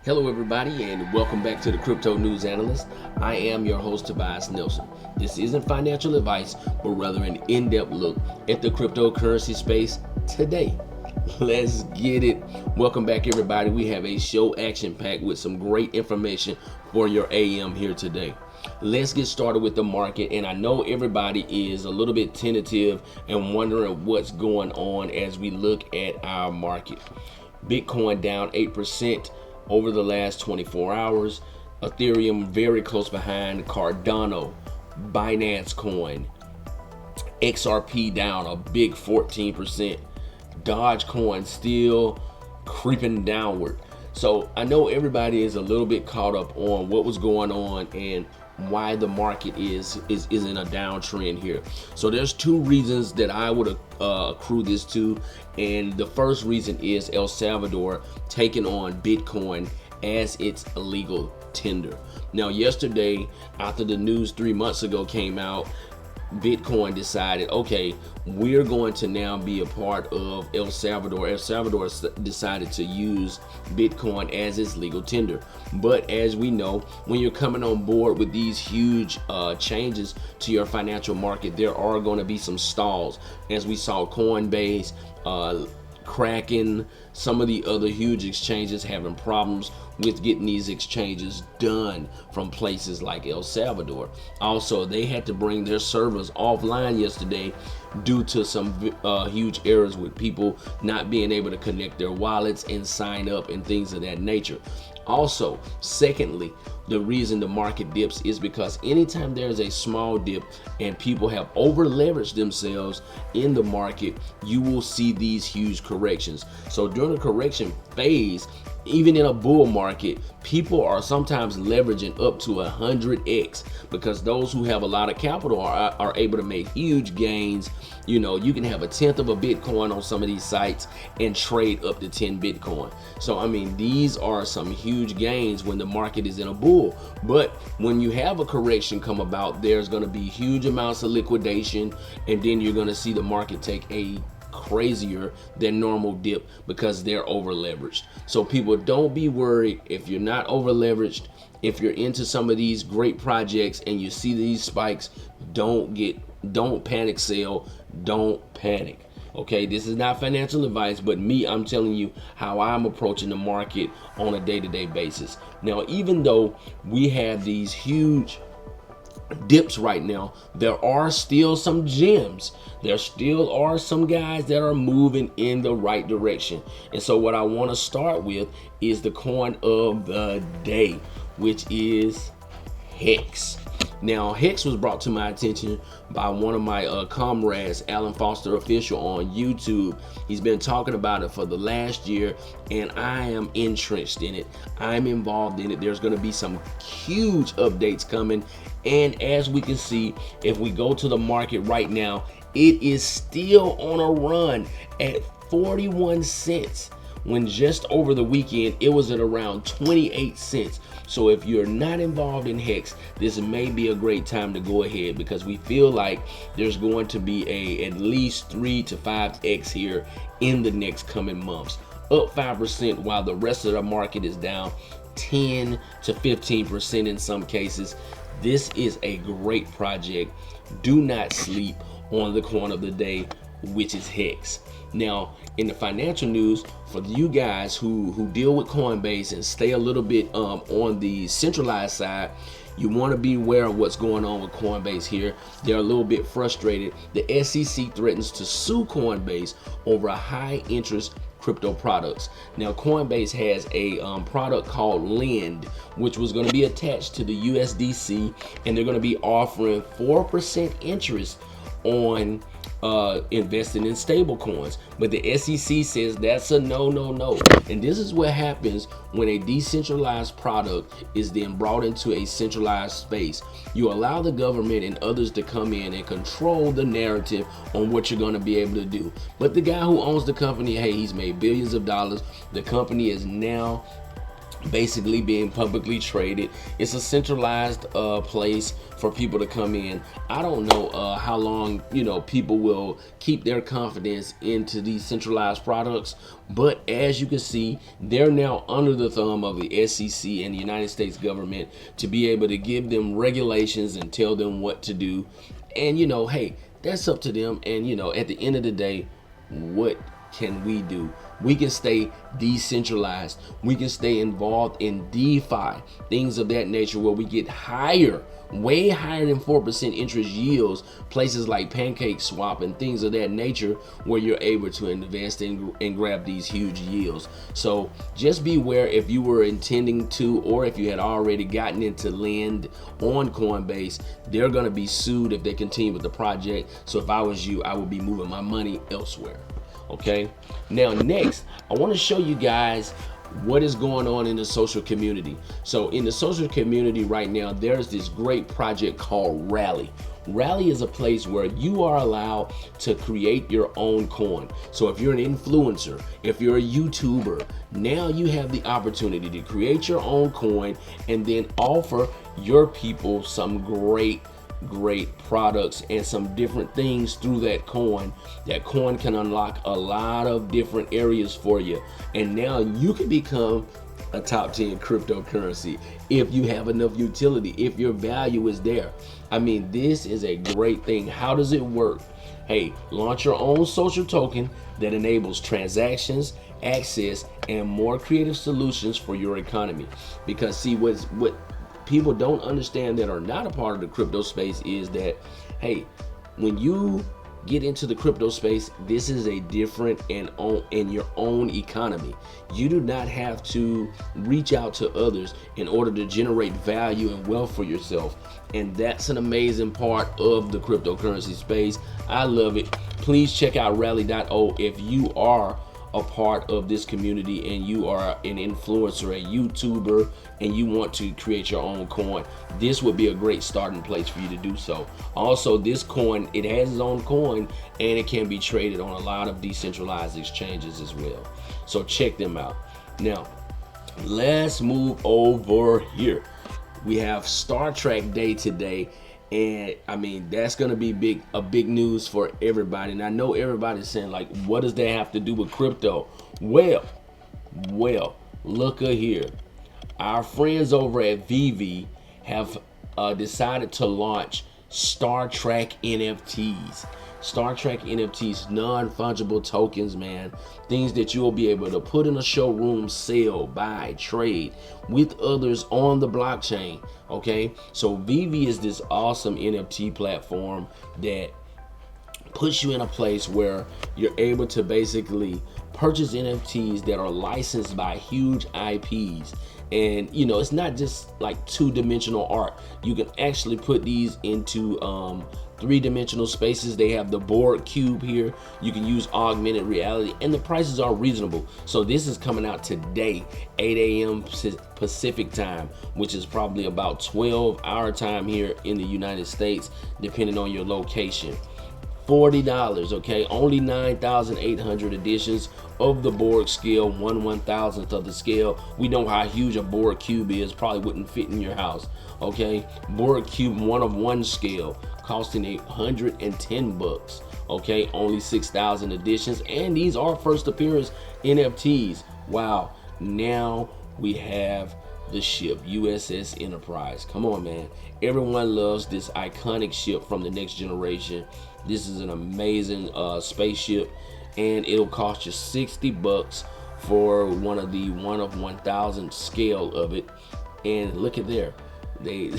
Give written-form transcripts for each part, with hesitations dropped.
Hello everybody and welcome back to the Crypto News Analyst. I am your host Tobias Nelson. This isn't financial advice, but rather an in-depth look at the cryptocurrency space today. Let's get it. Welcome back everybody. We have a show action packed with some great information for your AM here today. Let's get started with the market, and I know everybody is a little bit tentative and wondering what's going on as we look at our market. Bitcoin down 8% over the last 24 hours. Ethereum very close behind. Cardano, Binance Coin, XRP down a big 14%. Dogecoin still creeping downward. So I know everybody is a little bit caught up on what was going on and why the market is in a downtrend here. So there's two reasons that I would accrue this to, and the first reason is El Salvador taking on Bitcoin as its illegal tender. Now yesterday, after the news 3 months ago came out, Bitcoin decided, okay, we're going to now be a part of El Salvador. El Salvador decided to use Bitcoin as its legal tender. But as we know, when you're coming on board with these huge changes to your financial market, there are going to be some stalls. As we saw Coinbase, Kraken, some of the other huge exchanges having problems with getting these exchanges done from places like El Salvador. Also, they had to bring their servers offline yesterday due to some huge errors with people not being able to connect their wallets and sign up and things of that nature. Also, secondly, the reason the market dips is because anytime there's a small dip and people have over leveraged themselves in the market, you will see these huge corrections. So during the correction phase, even in a bull market, people are sometimes leveraging up to 100x because those who have a lot of capital are able to make huge gains. You know, you can have a tenth of a Bitcoin on some of these sites and trade up to 10 Bitcoin. So, I mean, these are some huge gains when the market is in a bull. But when you have a correction come about, there's going to be huge amounts of liquidation, and then you're going to see the market take a crazier than normal dip because they're over leveraged. So people, don't be worried if you're not over leveraged. If you're into some of these great projects and you see these spikes, don't panic sell, don't panic. Okay, this is not financial advice, but I'm telling you how I'm approaching the market on a day-to-day basis. Now, even though we have these huge dips right now, there are still some gems. There still are some guys that are moving in the right direction. And so what I want to start with is the coin of the day, which is Hex. Now, Hex was brought to my attention by one of my comrades, Alan Foster Official on YouTube. He's been talking about it for the last year, and I am entrenched in it. I'm involved in it. There's going to be some huge updates coming. And as we can see, if we go to the market right now, it is still on a run at 41 cents. When just over the weekend, it was at around 28 cents. So if you're not involved in Hex, this may be a great time to go ahead because we feel like there's going to be at least 3 to 5x here in the next coming months. Up 5% while the rest of the market is down 10 to 15% in some cases. This is a great project. Do not sleep on the coin of the day, which is Hex. Now, in the financial news, for you guys who deal with Coinbase and stay a little bit on the centralized side, you want to be aware of what's going on with Coinbase here. They're a little bit frustrated. The SEC threatens to sue Coinbase over a high interest crypto products. Now, Coinbase has a product called Lend, which was going to be attached to the USDC, and they're going to be offering 4% interest on investing in stable coins. But the SEC says that's a no. And this is what happens when a decentralized product is then brought into a centralized space. You allow the government and others to come in and control the narrative on what you're going to be able to do. But the guy who owns the company, hey, he's made billions of dollars. The company is now basically being publicly traded. It's a centralized place for people to come in. I don't know how long people will keep their confidence into these centralized products, but as you can see, they're now under the thumb of the SEC and the United States government to be able to give them regulations and tell them what to do. And hey, that's up to them. And at the end of the day, what can we do? We can stay decentralized. We can stay involved in DeFi, things of that nature, where we get way higher than 4% interest yields, places like Pancake Swap and things of that nature, where you're able to invest and grab these huge yields. So just beware if you were intending to, or if you had already gotten into lend on Coinbase, they're going to be sued if they continue with the project. So if I was you, I would be moving my money elsewhere. Okay, now next I want to show you guys what is going on in the social community. So in the social community right now, there's this great project called Rally. Rally is a place where you are allowed to create your own coin. So if you're an influencer, if you're a YouTuber, now you have the opportunity to create your own coin and then offer your people some great products and some different things through that coin. That coin can unlock a lot of different areas for you, and now you can become a top 10 cryptocurrency if you have enough utility, if your value is there. I mean, this is a great thing. How does it work? Hey, launch your own social token that enables transactions, access, and more creative solutions for your economy. Because see, what people don't understand that are not a part of the crypto space is that, hey, when you get into the crypto space, this is a different and in your own economy. You do not have to reach out to others in order to generate value and wealth for yourself. And that's an amazing part of the cryptocurrency space. I love it. Please check out rally.o if you are a part of this community and you are an influencer, a YouTuber, and you want to create your own coin. This would be a great starting place for you to do so. Also, this coin, it has its own coin and it can be traded on a lot of decentralized exchanges as well. So check them out. Now, let's move over here. We have Star Trek Day today. And I mean, that's gonna be a big news for everybody. And I know everybody's saying, like, what does that have to do with crypto? Well, look here. Our friends over at VV have decided to launch Star Trek NFTs. Star Trek NFTs, non-fungible tokens, man. Things that you will be able to put in a showroom, sell, buy, trade with others on the blockchain. Okay, so VV is this awesome NFT platform that puts you in a place where you're able to basically purchase NFTs that are licensed by huge IPs. And it's not just like two-dimensional art. You can actually put these into three-dimensional spaces. They have the board cube here. You can use augmented reality, and the prices are reasonable. So this is coming out today, 8 a.m. Pacific time, which is probably about 12 our time here in the United States, depending on your location. $40, okay? Only 9,800 editions of the Borg scale, 1/1000th of the scale. We know how huge a Borg cube is, probably wouldn't fit in your house, okay? Borg cube 1/1 scale, costing $110, okay? Only 6,000 editions, and these are first appearance NFTs. Wow, now we have the ship USS Enterprise. Come on, man. Everyone loves this iconic ship from the next generation. This is an amazing spaceship, and it'll cost you $60 for one of the 1/1000 scale of it. And look at there, they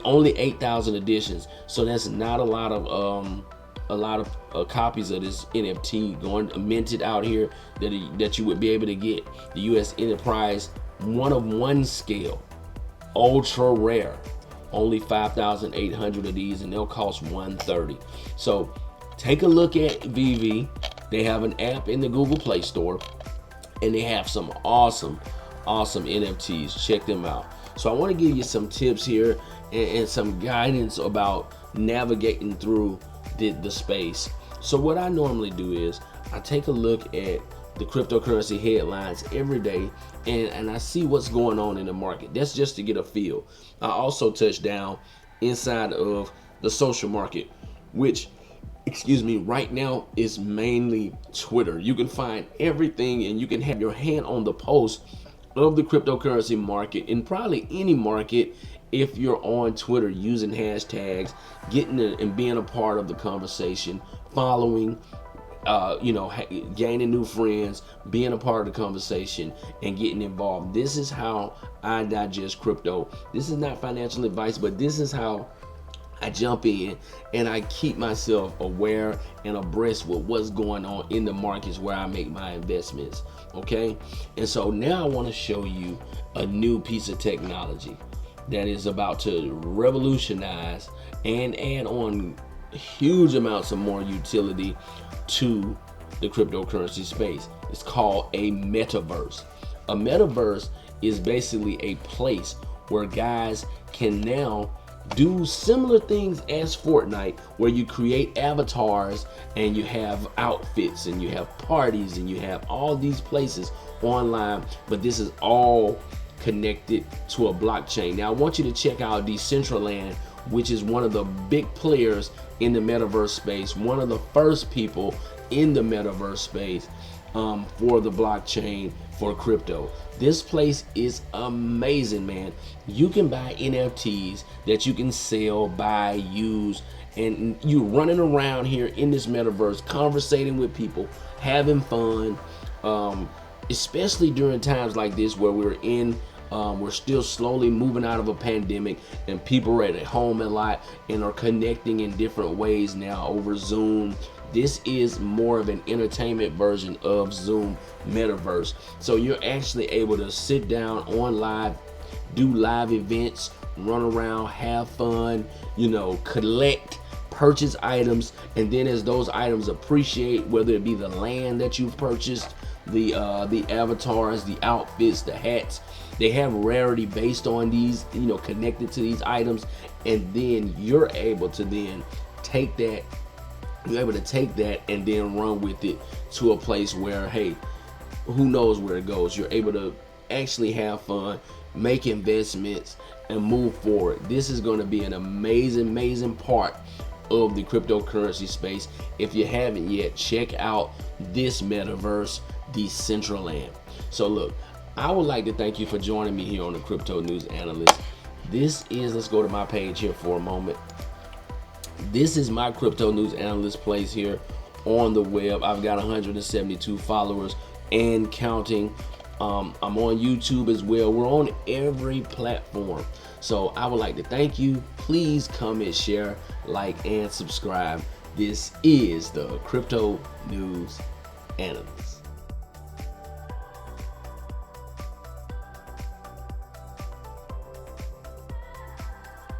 only 8,000 editions, so that's not a lot of copies of this NFT going minted out here that you would be able to get. The US Enterprise 1/1 scale, ultra rare. Only 5,800 of these, and they'll cost $130. So take a look at VV. They have an app in the Google Play Store, and they have some awesome NFTs. Check them out. So I want to give you some tips here and some guidance about navigating through the space. So what I normally do is I take a look at the cryptocurrency headlines every day, and I see what's going on in the market. That's just to get a feel. I also touch down inside of the social market, which, right now is mainly Twitter. You can find everything and you can have your hand on the pulse of the cryptocurrency market, in probably any market, if you're on Twitter using hashtags, and being a part of the conversation, following, gaining new friends, being a part of the conversation, and getting involved. This is how I digest crypto. This is not financial advice, but this is how I jump in and I keep myself aware and abreast with what's going on in the markets where I make my investments. Okay, and so now I want to show you a new piece of technology that is about to revolutionize and add on huge amounts of more utility to the cryptocurrency space. It's called a metaverse. A metaverse is basically a place where guys can now do similar things as Fortnite, where you create avatars and you have outfits and you have parties and you have all these places online, but this is all connected to a blockchain. Now I want you to check out Decentraland, which is one of the big players in the metaverse space, one of the first people in the metaverse space for the blockchain, for crypto. This place is amazing, man. You can buy NFTs that you can sell, buy, use, and you running around here in this metaverse, conversating with people, having fun, especially during times like this where we're still slowly moving out of a pandemic and people are at home a lot and are connecting in different ways now over Zoom. This is more of an entertainment version of Zoom Metaverse. So you're actually able to sit down on live, do live events, run around, have fun, collect, purchase items, and then as those items appreciate, whether it be the land that you've purchased, the avatars, the outfits, the hats, they have rarity based on these, connected to these items, and then you're able to then take that and then run with it to a place where, hey, who knows where it goes. You're able to actually have fun, make investments, and move forward. This is going to be an amazing part of the cryptocurrency space. If you haven't yet, check out this metaverse, Decentraland. So look, I would like to thank you for joining me here on the Crypto News Analyst. Let's go to my page here for a moment. This is my Crypto News Analyst place here on the web. I've got 172 followers and counting. I'm on YouTube as well. We're on every platform. So I would like to thank you. Please comment, share, like, and subscribe. This is the Crypto News Analyst.